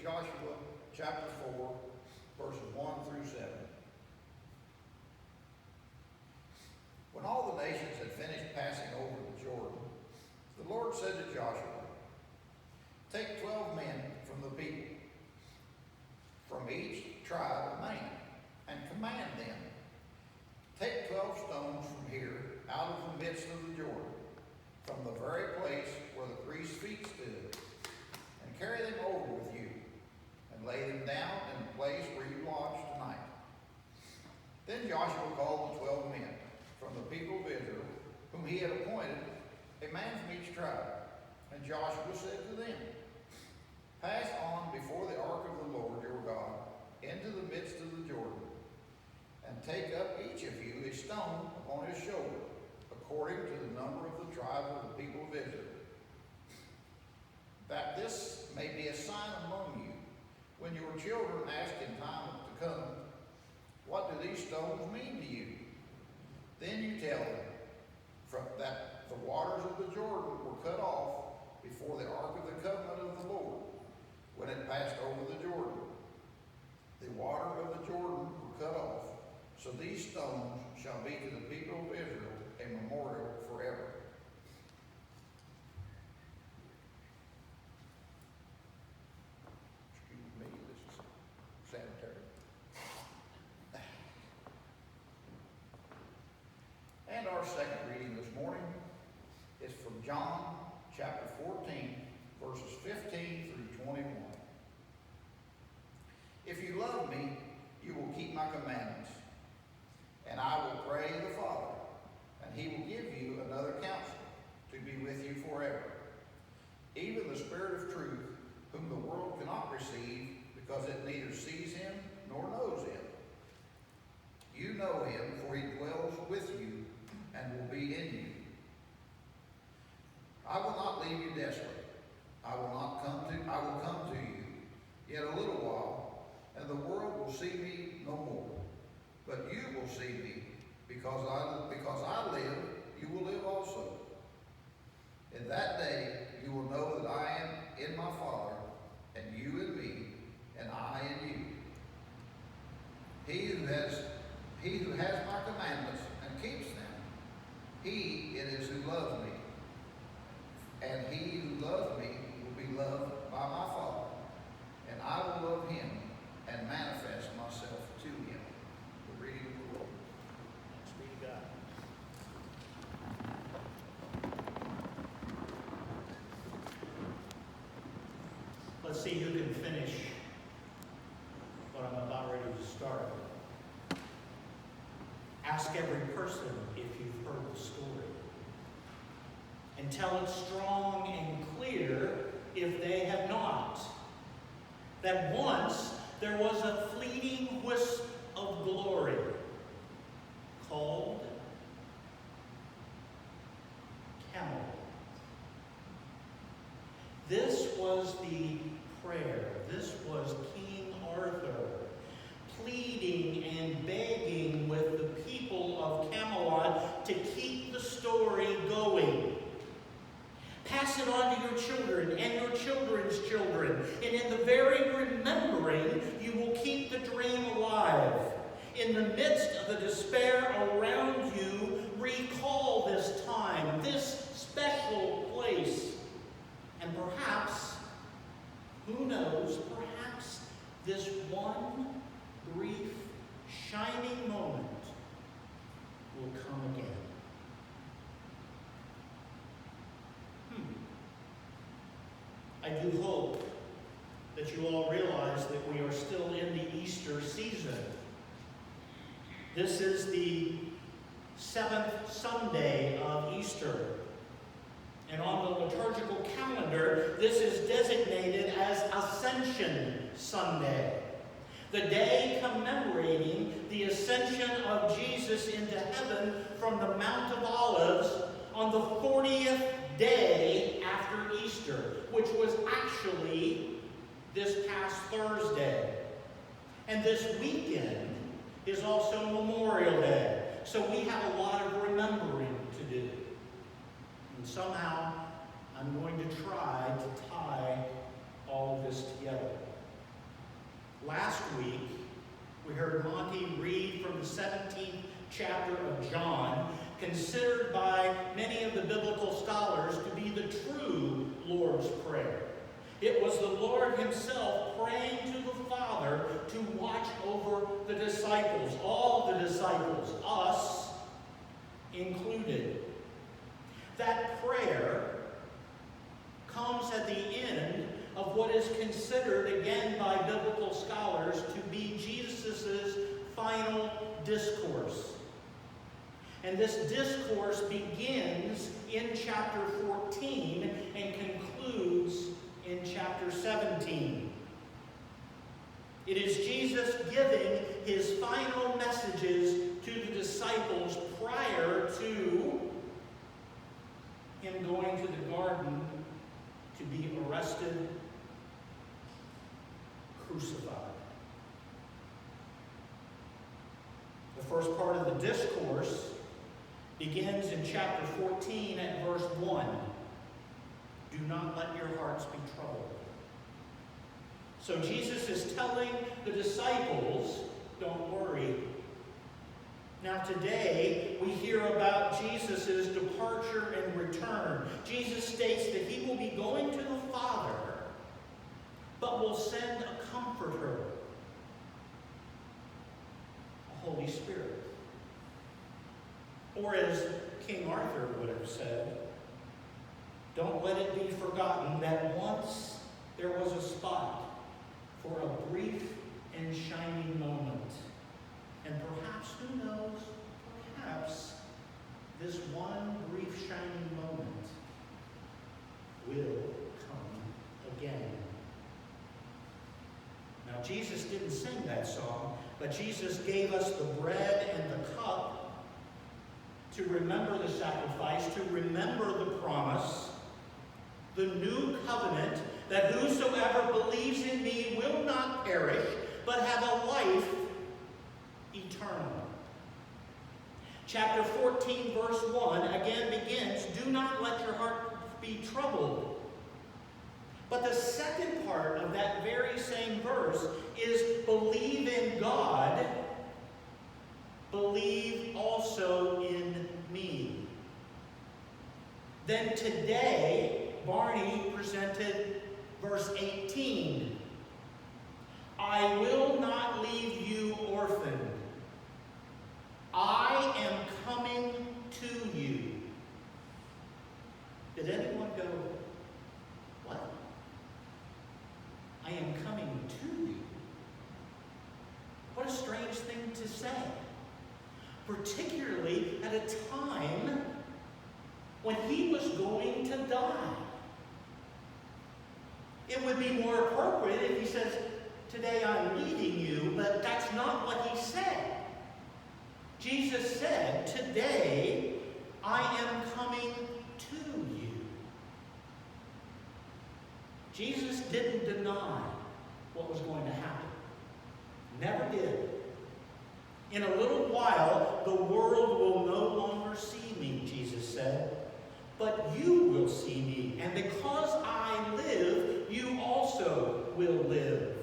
Joshua chapter 4, verses 1 through 7. When all the nations had finished passing over the Jordan, the Lord said to Joshua, "Take 12 men from the people, from each tribe of man, and command them, take 12 stones from here, out of the midst of the Jordan, from the very place where the priest's feet stood, and carry them over with you, and lay them down in the place where you lodge tonight." Then Joshua called the 12 men from the people of Israel, whom he had appointed, a man from each tribe. And Joshua said to them, "Pass on before the ark of the Lord your God into the midst of the Jordan, and take up each of you a stone upon his shoulder, according to the number of the tribe of the people of Israel, that this may be a sign among you, when your children ask in time to come, 'What do these stones mean to you?' Then you tell them that the waters of the Jordan were cut off before the ark of the covenant of the Lord, when it passed over the Jordan. The water of the Jordan were cut off, so these stones shall be to the people of Israel a memorial forever." Excuse me, this is sanitary. And our second reading this morning is from John chapter 14, verses 15 through 21. "If you love me, you will keep my commandments, and I will pray the Father, and he will give you another counselor to be with you forever, even the Spirit of truth, whom the world cannot receive, because it neither sees him nor knows him. You know him, for he dwells with you and will be in you. I will not leave you desolate. I will come to you yet a little while, and the world will see me no more. But you will see me, because I live, you will live also. In that day you will know that I am in my Father, and you in me, and I in you. He who has my commandments and keeps them, he it is who loves me. And he who loves me will be loved by my Father, and I will love him and manifest myself to him." The reading of the Lord. Thanks be to God. Let's see who can finish what I'm about ready to start. Ask every person if you've heard the story, and tell it strong and clear if they have not. That once there was a fleeting wisp of glory called Camelot. This was the prayer. This was King Arthur pleading and begging with the people of Camelot to keep the story going. Pass it on to your children and your children's children, and in the very remembering, you will keep the dream alive. In the midst of the despair around you, recall this time, this special place, and perhaps, who knows, perhaps this one brief, shining moment will come again. I do hope that you all realize that we are still in the Easter season. This is the 7th Sunday of Easter. And on the liturgical calendar, this is designated as Ascension Sunday, the day commemorating the ascension of Jesus into heaven from the Mount of Olives on the 40th day after Easter, which was actually this past Thursday. And this weekend is also Memorial Day. So we have a lot of remembering to do. And somehow I'm going to try to tie all of this together. considered by many of the biblical scholars to be the true Lord's Prayer. It was the Lord himself praying to the Father to watch over the disciples, all the disciples, us included. That prayer comes at the end of what is considered, again by biblical scholars, to be Jesus' final discourse. And this discourse begins in chapter 14 and concludes in chapter 17. It is Jesus giving his final messages to the disciples prior to him going to the garden to be arrested, crucified. The first part of the discourse begins in chapter 14 at verse 1. Do not let your hearts be troubled. So Jesus is telling the disciples, don't worry. Now today, we hear about Jesus' departure and return. Jesus states that he will be going to the Father, but will send a comforter, a Holy Spirit. Or as King Arthur would have said, don't let it be forgotten that once there was a spot for a brief and shining moment. And perhaps, who knows, perhaps this one brief shining moment will come again. Now, Jesus didn't sing that song, but Jesus gave us the bread and the cup to remember the sacrifice, to remember the promise, the new covenant, that whosoever believes in me will not perish, but have a life eternal. Chapter 14, verse 1, again begins, do not let your heart be troubled. But the second part of that very same verse is believe in God, believe also in me. Then today, Barney presented verse 18. I will not leave you orphaned. I am coming to you. Did anyone go, what? I am coming to you. What a strange thing to say. Particularly at a time when he was going to die. It would be more appropriate if he says, today I'm leaving you, but that's not what he said. Jesus said, today I am coming to you. Jesus didn't deny what was going to happen. Never did. In a little while, the world will no longer see me, Jesus said, but you will see me, and because I live, you also will live.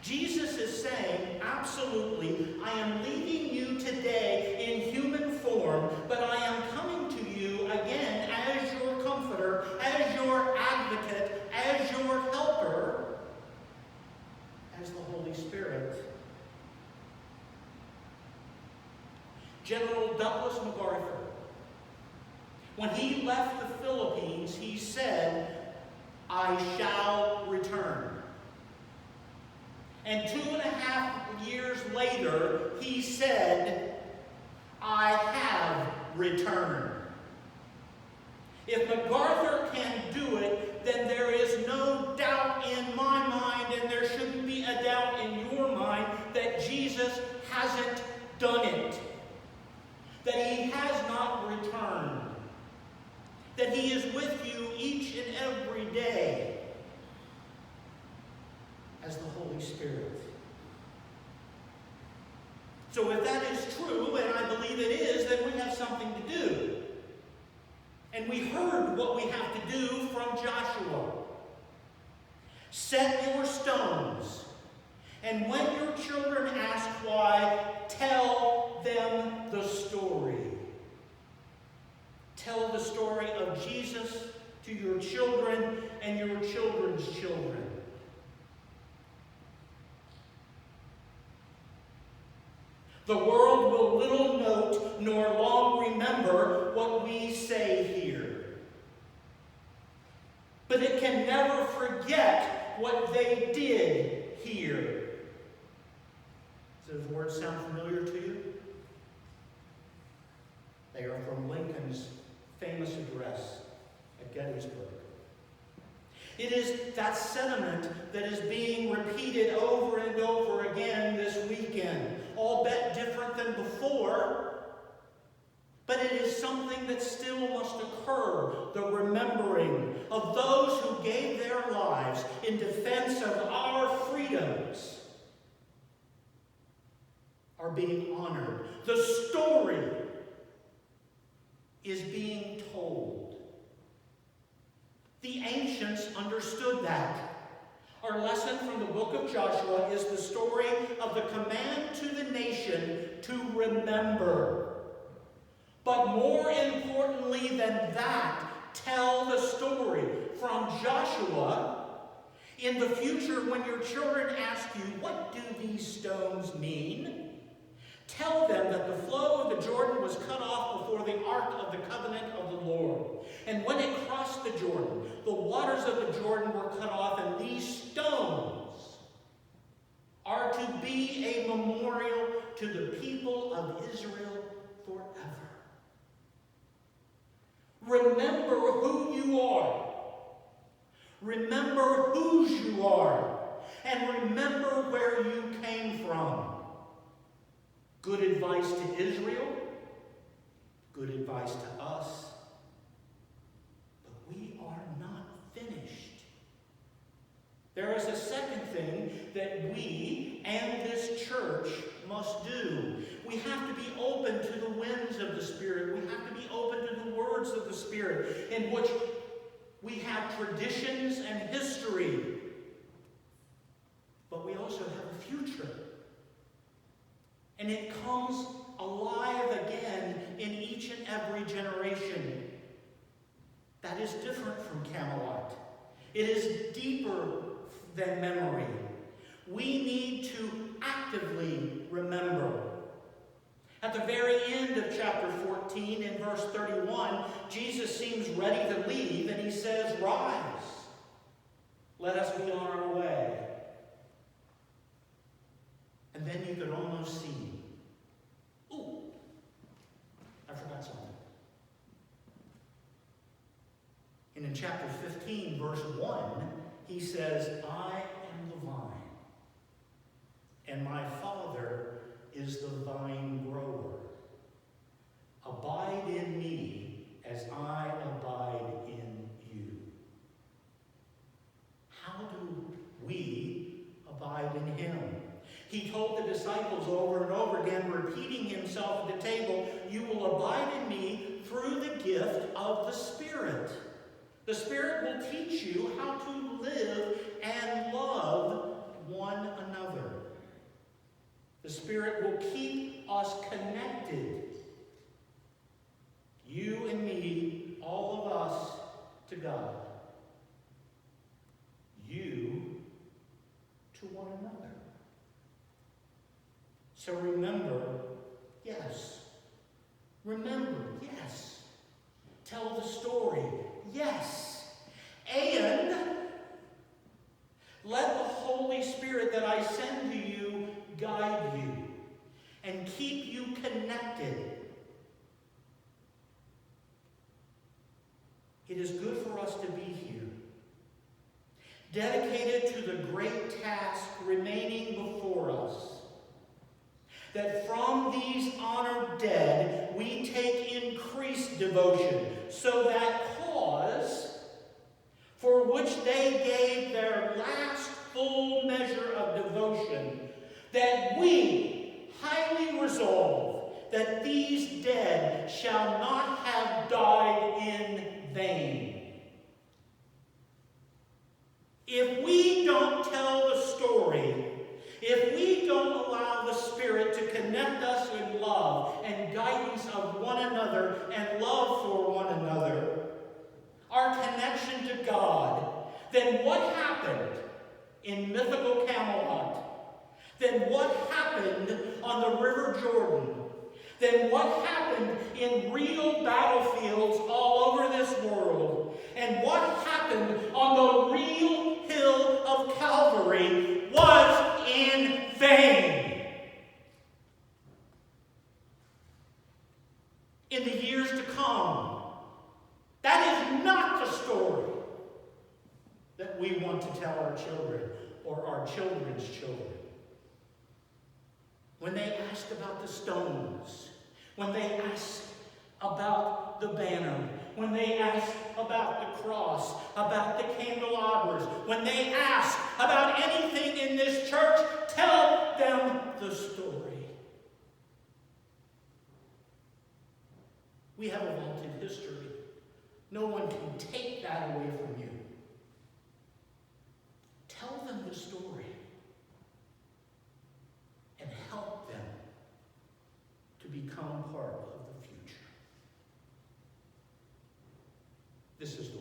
Jesus is saying, absolutely, I am leaving you today in human form, but I am coming to you again as your comforter, as your advocate, as your helper, as the Holy Spirit. General Douglas MacArthur, when he left the Philippines, he said, I shall return. And 2.5 years later, he said, I have returned. If MacArthur can do it, then there is no doubt in my mind, and there shouldn't be a doubt in your mind, that Jesus hasn't done it. That he has not returned. That he is with you each and every day as the Holy Spirit. So if that is true, and I believe it is, then we have something to do. And we heard what we have to do from Joshua. Set your stones, and when your children ask why, tell them the story. Tell the story of Jesus to your children and your children's children. The world will little note nor long remember what we say here. But it can never forget what they did here. Does those words sound familiar to you? They are from Lincoln's famous address at Gettysburg. It is that sentiment that is being repeated over and over again this weekend, all bet different than before, but it is something that still must occur, the remembering of those who gave their lives in defense of our freedoms are being honored. The story is being told. The ancients understood that. Our lesson from the book of Joshua is the story of the command to the nation to remember. But more importantly than that, tell the story. From Joshua, in the future when your children ask you, what do these stones mean? Tell them that the flow of the Jordan was cut off before the ark of the covenant of the Lord. And when it crossed the Jordan, the waters of the Jordan were cut off, and these stones are to be a memorial to the people of Israel forever. Remember who you are. Remember whose you are. And remember where you came from. Good advice to Israel. Good advice to us. But we are not finished. There is a second thing that we and this church must do. We have to be open to the winds of the Spirit. We have to be open to the words of the Spirit, in which we have traditions and history. But we also have a future. And it comes alive again in each and every generation. That is different from Camelot. It is deeper than memory. We need to actively remember. At the very end of chapter 14, in verse 31, Jesus seems ready to leave, and he says, "Rise, let us be on our way." And then you could almost see, ooh, I forgot something. And in chapter 15, verse 1, he says, "I am the vine, and my Father is the vine grower. Abide in me as I abide in you." How do we abide in him? He told the disciples over and over again, repeating himself at the table, "You will abide in me through the gift of the Spirit." The Spirit will teach you how to live and love one another. The Spirit will keep us connected, you and me, all of us, to God. You to one another. So remember, yes. Remember, yes. Tell the story, yes. And let the Holy Spirit that I send to you guide you and keep you connected. It is good for us to be here, dedicated to the great task remaining before us, that from these honored dead we take increased devotion, so that cause for which they gave their last full measure of devotion, that we highly resolve that these dead shall not have died in vain. If we don't tell the story, if we don't allow the Spirit to connect us in love and guidance of one another and love for one another, our connection to God, then what happened in mythical Camelot? Then what happened on the River Jordan? Then what happened in real battlefields all over this world? And what happened on the real hill of Calvary was in vain. In the years to come, that is not the story that we want to tell our children or our children's children. When they ask about the stones, when they ask about the banner, when they ask about the cross, about the candelabras, when they ask about anything in this church, tell them the story. We have a vaulted history. No one can take that away from you. Tell them the story and help them to become part of the future. This is the